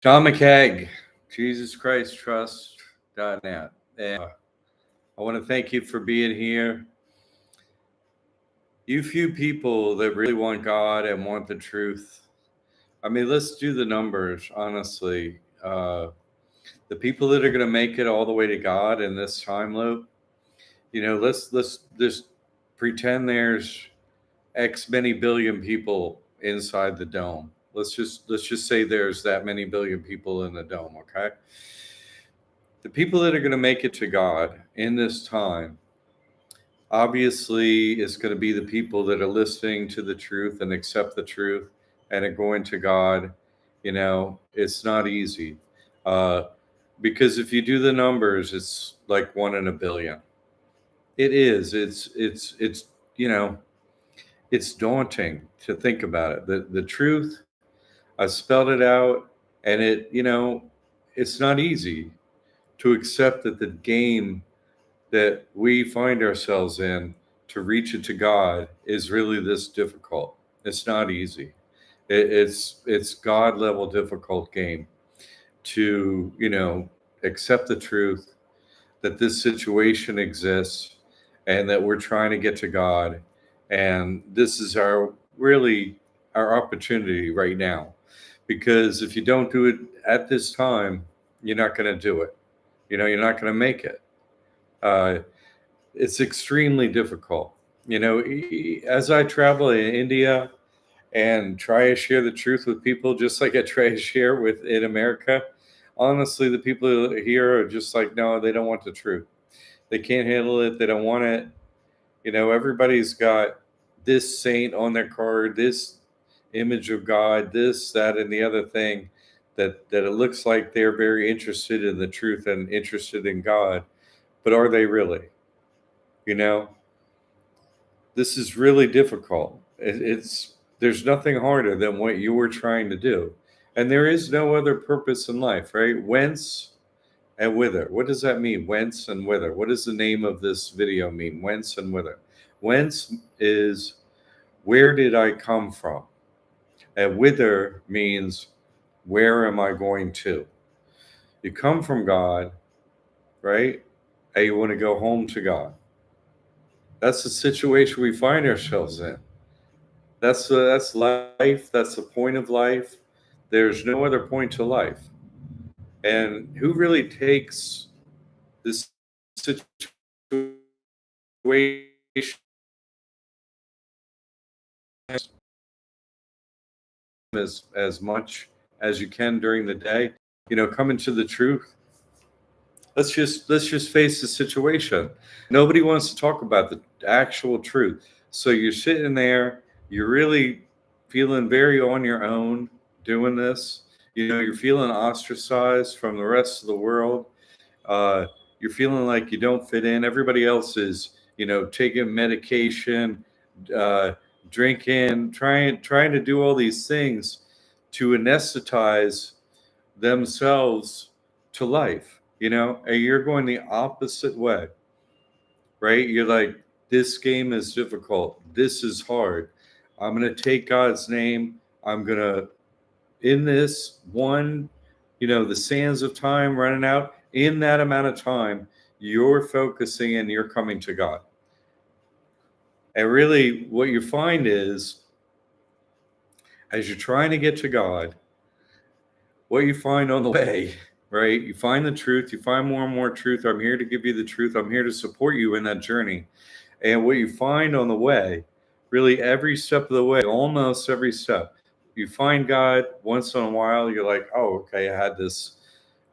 John McCaig, Jesus Christ Trust.net. And I want to thank you for being here. You few people that really want God and want the truth. I mean, let's do the numbers, honestly. The people that are going to make it all the way to God in this time loop, let's just pretend there's X many billion people inside the dome. Let's just say there's that many billion people in the dome, okay? The people that are going to make it to God in this time, obviously, is going to be the people that are listening to the truth and accept the truth and are going to God. It's not easy. Uh, because if you do the numbers, it's like 1 in a billion. It is. You know, it's daunting to think about it. The truth, I spelled it out, and it's not easy to accept that the game that we find ourselves in to reach it to God is really this difficult. It's not easy. It's God level difficult game to accept the truth that this situation exists and that we're trying to get to God, and this is our opportunity right now, because if you don't do it at this time, you're not going to do it. You're not going to make it. uh, it's extremely difficult. As I travel in India and try to share the truth with people, just like I try to share with in America, honestly, the people here are just like, no, they don't want the truth. They can't handle it. They don't want it. Everybody's got this saint on their card, this image of God, this, that, and the other thing, that it looks like they're very interested in the truth and interested in God. But are they really? You know, this is really difficult. There's nothing harder than what you were trying to do, and there is no other purpose in life, right? Whence and whither. What does that mean? Whence and whither. What does the name of this video mean? Whence and whither. Whence is where did I come from, and whither means where am I going to. You come from God, right? And you want to go home to God. That's the situation we find ourselves in. That's life. That's the point of life. There's no other point to life. And who really takes this situation as much as you can during the day? Coming to the truth. Let's just face the situation. Nobody wants to talk about the actual truth. So you're sitting there, you're really feeling very on your own doing this. You're feeling ostracized from the rest of the world. You're feeling like you don't fit in. Everybody else is, taking medication, uh, drinking, trying to do all these things to anesthetize themselves to life, and you're going the opposite way, right? You're like, this game is difficult. This is hard. I'm going to take God's name. I'm going to, in this one, the sands of time running out, in that amount of time, you're focusing and you're coming to God. And really, what you find is, as you're trying to get to God, what you find on the way, right? You find the truth, you find more and more truth. I'm here to give you the truth. I'm here to support you in that journey. And what you find on the way, really every step of the way, almost every step, you find God once in a while. You're like, oh, okay, I had this,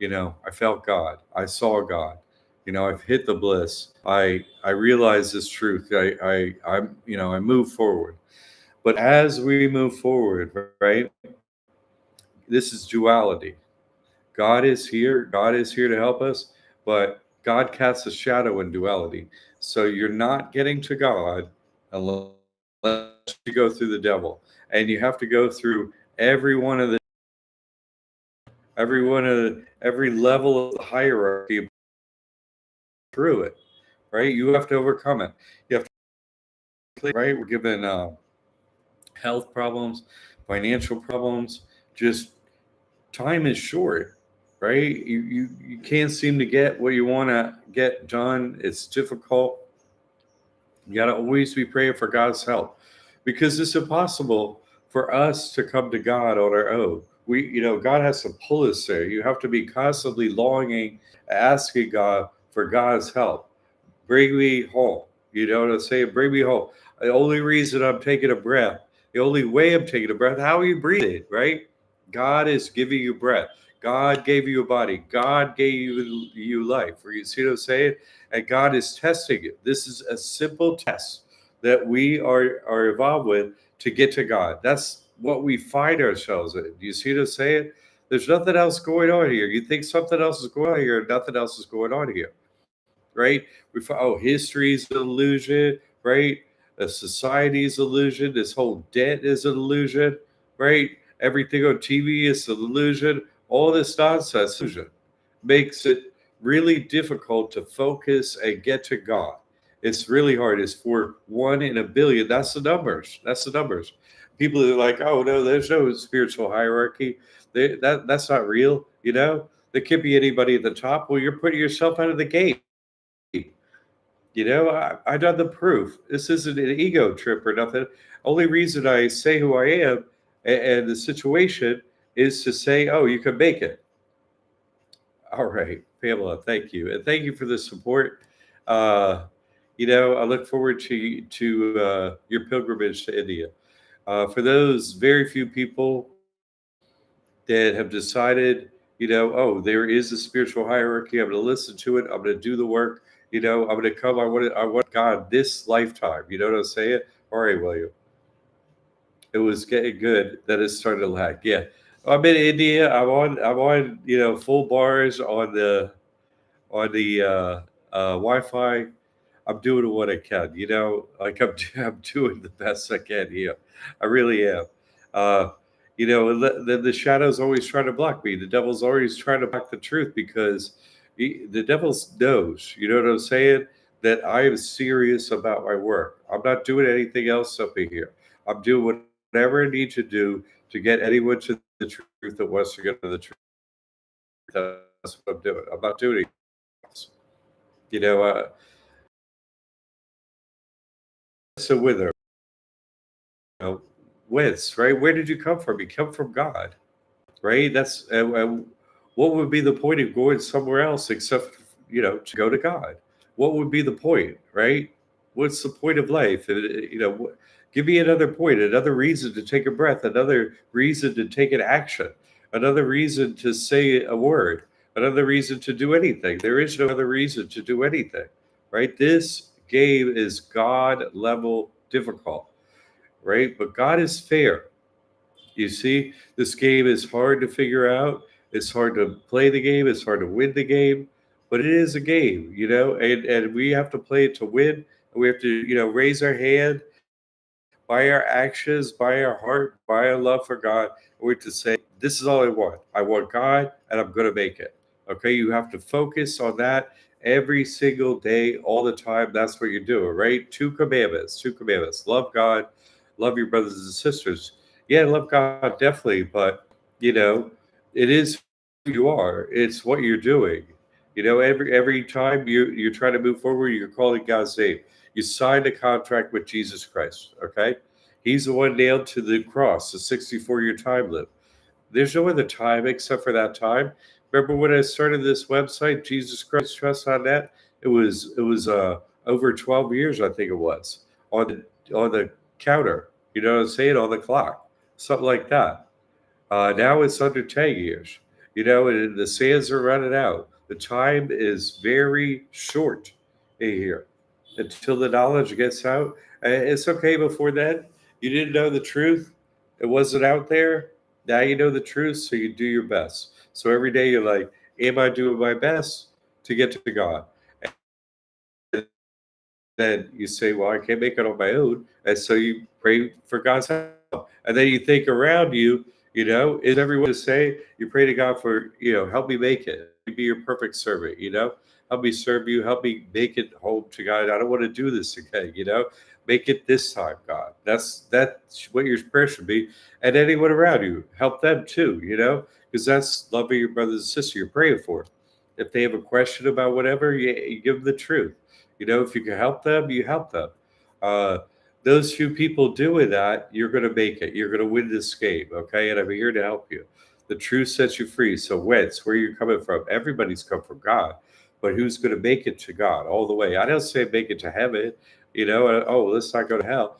I felt God. I saw God. I've hit the bliss. I realize this truth. I move forward. But as we move forward, right, this is duality. God is here. God is here to help us, but God casts a shadow in duality. So you're not getting to God unless you go through the devil, and you have to go through every level of the hierarchy through it, right? You have to overcome it. You have to, right? We're given health problems, financial problems, just time is short, right? You can't seem to get what you want to get done. It's difficult. You got to always be praying for God's help, because it's impossible for us to come to God on our own. God has to pull us there. You have to be constantly longing, asking God for God's help. Bring me home. You know what I'm saying? Bring me home. The only reason I'm taking a breath, the only way I'm taking a breath, how are you breathing, right? God is giving you breath. God gave you a body. God gave you life. You see what I'm saying? And God is testing you. This is a simple test that we are involved with to get to God. That's what we find ourselves in. Do you see what I'm saying? There's nothing else going on here. You think something else is going on here, nothing else is going on here, right? History is an illusion, right? A society is illusion. This whole debt is an illusion, right? Everything on TV is an illusion. All this nonsense illusion makes it really difficult to focus and get to God. It's really hard. It's for 1 in 1 billion. That's the numbers. That's the numbers. People are like, oh no, there's no spiritual hierarchy. That's not real. There can't be anybody at the top. Well, you're putting yourself out of the game. I done the proof. This isn't an ego trip or nothing. Only reason I say who I am and the situation is to say, oh, you can make it. All right, Pamela, thank you. And thank you for the support. I look forward to your pilgrimage to India. For those very few people that have decided, oh, there is a spiritual hierarchy. I'm going to listen to it. I'm going to do the work. I'm going to come. I want God this lifetime. You know what I'm saying? All right, William. It was getting good. Then it started to lag. Yeah, I'm in India. I'm on full bars on the Wi-Fi. I'm doing what I can. Like I'm doing the best I can here. I really am. Uh, and the shadow's always trying to block me. The devil's always trying to block the truth because the devil knows. You know what I'm saying? That I am serious about my work. I'm not doing anything else up in here. I'm doing whatever I need to do to get anyone to the truth that wants to get to the truth. That's what I'm doing. I'm not doing anything else. Whence and whither? Whence, right? Where did you come from? You come from God, right? That's what would be the point of going somewhere else except to go to God? What would be the point, right? What's the point of life? Give me another point, another reason to take a breath, another reason to take an action, another reason to say a word, another reason to do anything. There is no other reason to do anything, right? This game is God level difficult, right? But God is fair. You see, this game is hard to figure out. It's hard to play the game. It's hard to win the game, but it is a game, and we have to play it to win. And we have to, raise our hand by our actions, by our heart, by our love for God. We have to say, this is all I want. I want God, and I'm going to make it. Okay. You have to focus on that every single day, all the time. That's what you're doing, right? Two commandments. Love God, love your brothers and sisters. Yeah, love God definitely, but it is who you are. It's what you're doing. Every time you're trying to move forward, you're calling God's name. You signed a contract with Jesus Christ. Okay, He's the one nailed to the cross, the 64-year time limit. There's no other time except for that time. Remember when I started this website, Jesus Christ Trust on Net? It was over 12 years, I think it was, on the counter. You know what I'm saying? On the clock, something like that. Now it's under 10 years. And the sands are running out. The time is very short in here until the knowledge gets out. It's okay before then. You didn't know the truth. It wasn't out there. Now you know the truth, so you do your best. So every day you're like, am I doing my best to get to God? Then you say, well, I can't make it on my own. And so you pray for God's help. And then you think around you, is everyone to say, you pray to God for, help me make it. Let me be your perfect servant, help me serve you, help me make it home to God. I don't want to do this again, make it this time, God. That's what your prayer should be. And anyone around you, help them too, because that's loving your brothers and sisters you're praying for. If they have a question about whatever, you give them the truth. If you can help them, you help them. Uh, those few people doing that, you're going to make it. You're going to win this game, okay? And I'm here to help you. The truth sets you free. So whence, where you're coming from? Everybody's come from God, but who's going to make it to God all the way? I don't say make it to heaven. Oh, let's not go to hell.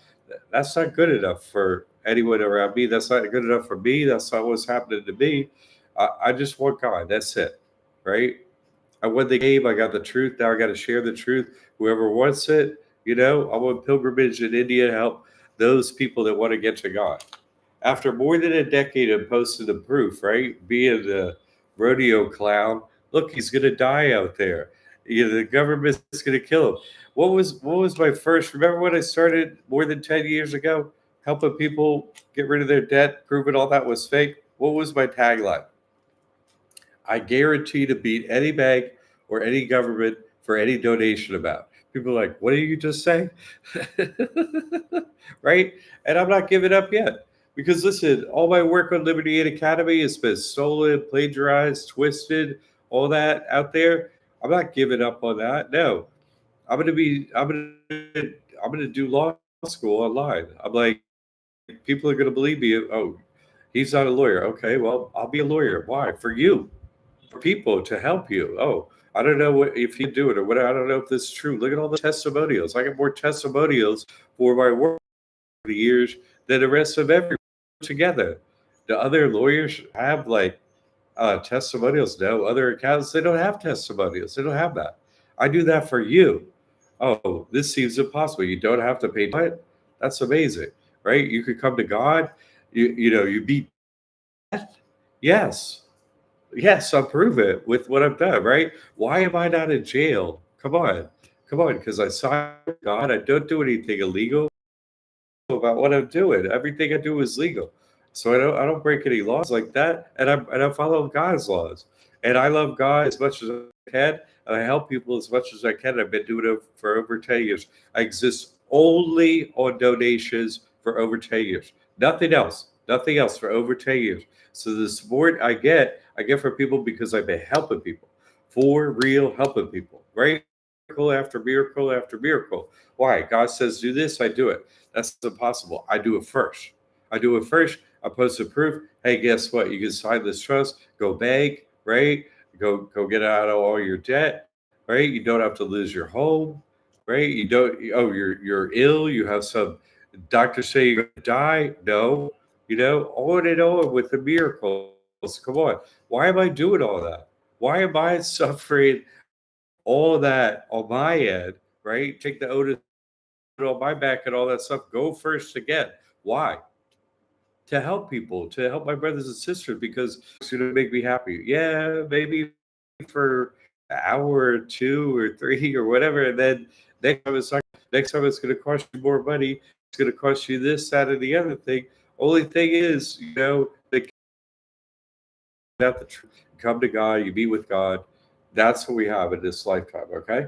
That's not good enough for anyone around me. That's not good enough for me. That's not what's happening to me. I just want God. That's it, right? I won the game. I got the truth. Now I got to share the truth. Whoever wants it, I'm on pilgrimage in India to help those people that want to get to God. After more than a decade of posting the proof, right? Being the rodeo clown, look, he's going to die out there. The government's going to kill him. What was my first? Remember when I started more than 10 years ago, helping people get rid of their debt, proving all that was fake? What was my tagline? I guarantee to beat any bank or any government for any donation amount. People are like, what did you just say? Right? And I'm not giving up yet. Because listen, all my work on Liberty Aid Academy has been stolen, plagiarized, twisted, all that out there. I'm not giving up on that. No. I'm gonna do law school online. I'm like, people are gonna believe me. Oh, he's not a lawyer. Okay, well, I'll be a lawyer. Why? For you, for people to help you. Oh, I don't know if you do it or what. I don't know if this is true. Look at all the testimonials. I get more testimonials for my work for the years than the rest of everyone together. The other lawyers have like testimonials. No, other accountants, they don't have testimonials. They don't have that. I do that for you. Oh, this seems impossible. You don't have to pay it. That's amazing, right? You could come to God. You beat death. Yes. Yes, I'll prove it with what I've done, right? Why am I not in jail? Come on. Come on, because I signed with God. I don't do anything illegal about what I'm doing. Everything I do is legal. So I don't break any laws like that. And I follow God's laws. And I love God as much as I can. And I help people as much as I can. I've been doing it for over 10 years. I exist only on donations for over 10 years. Nothing else. Nothing else for over 10 years. So the support I get from people because I've been helping people. For real helping people. Right? Miracle after miracle after miracle. Why? God says do this, I do it. That's impossible. I do it first. I do it first. I post a proof. Hey, guess what? You can sign this trust. Go bank, right? Go get out of all your debt, right? You don't have to lose your home, right? You don't. Oh, you're ill. You have some doctors say you're gonna die. No, on and on with the miracles. Come on. Why am I doing all that? Why am I suffering all that on my end, right? Take the onus on my back and all that stuff. Go first again. Why? To help people, to help my brothers and sisters because it's going to make me happy. Yeah, maybe for an hour or two or three or whatever. And then next time it's going to cost you more money. It's going to cost you this, that, and the other thing. Only thing is, they out the truth. Come to God, you be with God. That's what we have in this lifetime, okay?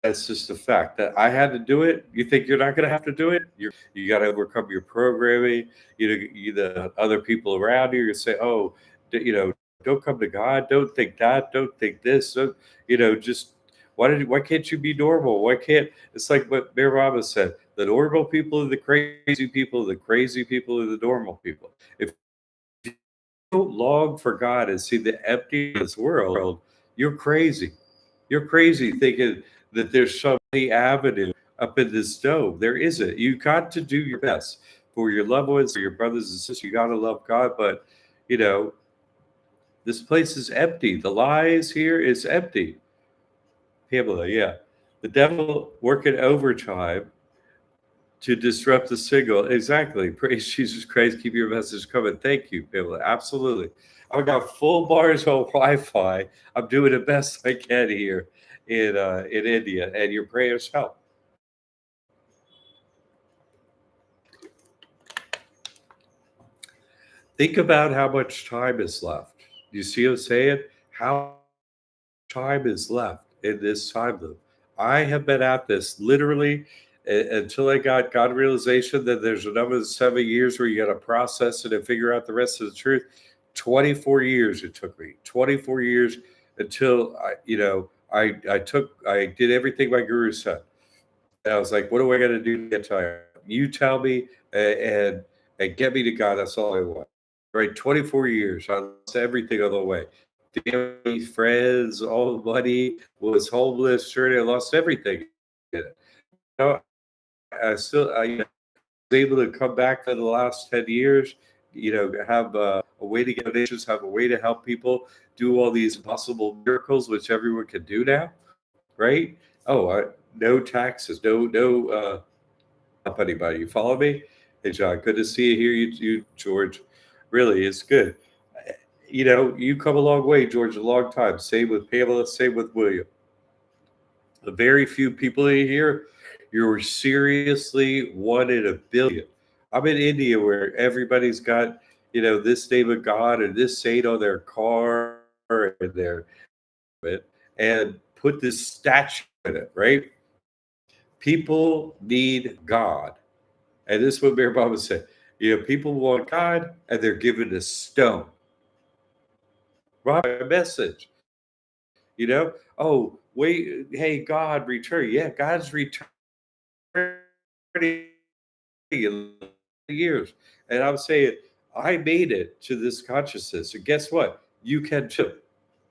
That's just a fact that I had to do it. You think you're not going to have to do it? You got to overcome your programming. The other people around you. You say, oh, don't come to God. Don't think that. Don't think this. Just why can't you be normal? Why can't it's like what Mayor Rama said? The normal people are the crazy people. The crazy people are the normal people. If you don't long for God and see the empty of this world, you're crazy. You're crazy thinking that there's some avenue up in this dome. There isn't. You got to do your best for your loved ones, for your brothers and sisters. You got to love God, but you know this place is empty. The lies here is empty. Pamela, yeah, the devil working overtime to disrupt the signal. Exactly. Praise Jesus Christ. Keep your message coming. Thank you, Pamela. Absolutely. I've got full bars on Wi-Fi. I'm doing the best I can here in India, and your prayers help. Think about how much time is left. You see what I'm saying? How much time is left in this time loop? I have been at this literally. until I got God realization that there's another 7 years where you got to process it and figure out the rest of the truth. 24 years it took me. 24 years until I did everything my guru said. And I was like, what do I got to do to get to you? Tell me and get me to God. That's all I want. Right? 24 years. I lost everything on the way. Family, friends, all the money, was homeless, sure, I lost everything. You know, I was able to come back for the last 10 years, have a way to get donations, have a way to help people, do all these possible miracles, which everyone can do now, right? Oh, no taxes, no, help anybody. You follow me? Hey, John, good to see you here. You George. Really, it's good. You come a long way, George, a long time. Same with Pamela, same with William. The very few people in here, you're seriously one in a billion. I'm in India where everybody's got, this name of God and this saint on their car and and put this statue in it, right? People need God. And this is what Mayor Obama said. People want God and they're given a stone. Right? A message. Oh, wait, hey, God, return. Yeah, God's returning years. And I'm saying, I made it to this consciousness. And guess what? You can too.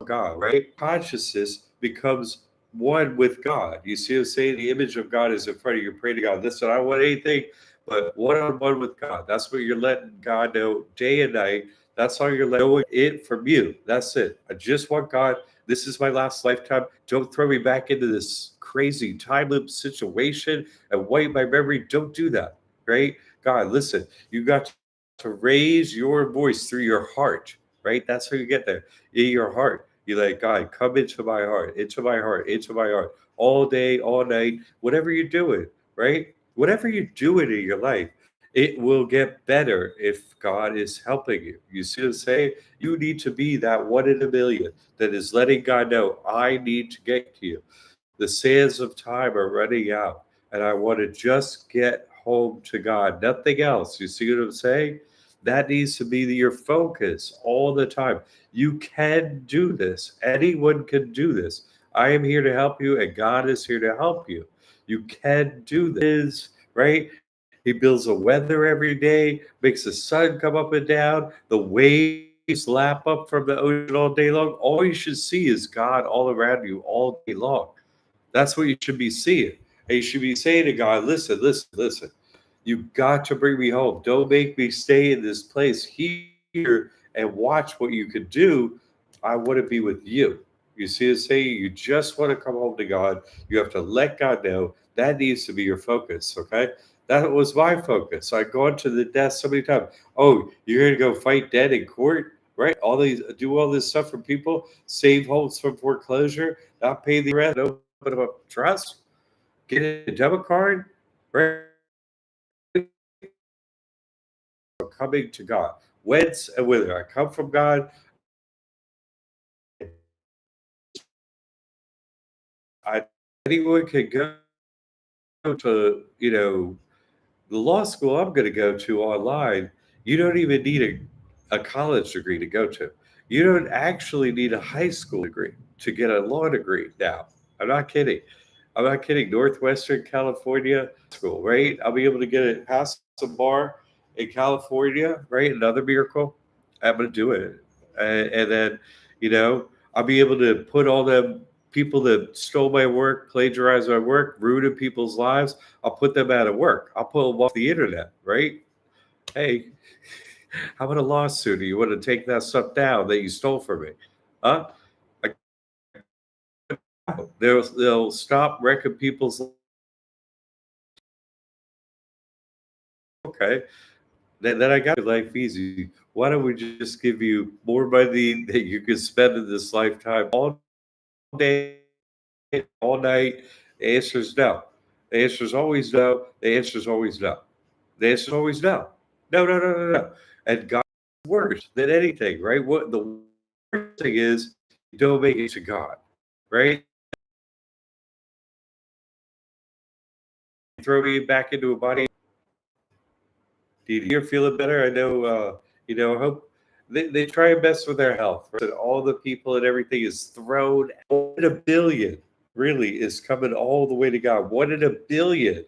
God, right? Consciousness becomes one with God. You see what I'm saying? The image of God is in front of you. Pray to God. Listen, I don't want anything but one on one with God. That's what you're letting God know day and night. That's all you're letting it from you. That's it. I just want God. This is my last lifetime. Don't throw me back into this crazy time loop situation and wipe my memory. Don't do that, right? God, listen, you got to raise your voice through your heart, right? That's how you get there. In your heart. You're like, God, come into my heart, into my heart, into my heart, all day, all night, whatever you're doing, right? Whatever you're doing in your life, it will get better if God is helping you. You see what I'm saying? You need to be that one in a million that is letting God know, I need to get to you. The sands of time are running out, and I want to just get home to God, nothing else. You see what I'm saying? That needs to be your focus all the time. You can do this. Anyone can do this. I am here to help you, and God is here to help you. You can do this, right? He builds the weather every day, makes the sun come up and down, the waves lap up from the ocean all day long. All you should see is God all around you all day long. That's what you should be seeing. And you should be saying to God, listen, listen, listen. You got to bring me home. Don't make me stay in this place here and watch what you could do. I want to be with you. You see it saying you just want to come home to God. You have to let God know that needs to be your focus. Okay. That was my focus. I gone to the death so many times. Oh, you're gonna go fight dead in court, right? Do all this stuff for people, save homes from foreclosure, not pay the rent, open up a trust, get a debit card, right? Coming to God. Whence and whither? I come from God. Anyone can go to, the law school I'm going to go to online. You don't even need a college degree to go to. You don't actually need a high school degree to get a law degree now. I'm not kidding. I'm not kidding. Northwestern California school, right? I'll be able to get it past the bar in California, right? Another miracle. I'm going to do it. And then, I'll be able to put all them people that stole my work, plagiarized my work, ruined people's lives. I'll put them out of work. I'll pull them off the internet, right? Hey, how about a lawsuit? Do you want to take that stuff down that you stole from me? Huh? I, they'll stop wrecking people's. Okay, then I got your life easy. Why don't we just give you more money that you can spend in this lifetime all day, all night? The answer is no. The answer is always no. The answer is always no. The answer is always no. No, no, no, no, no. And God is worse than anything, right? What the worst thing is, you don't make it to God, right? throw you back into a body. Do you hear feeling better? I know, I hope they try their best with their health. Right? And all the people and everything is thrown. 1 in a billion really is coming all the way to God. 1 in a billion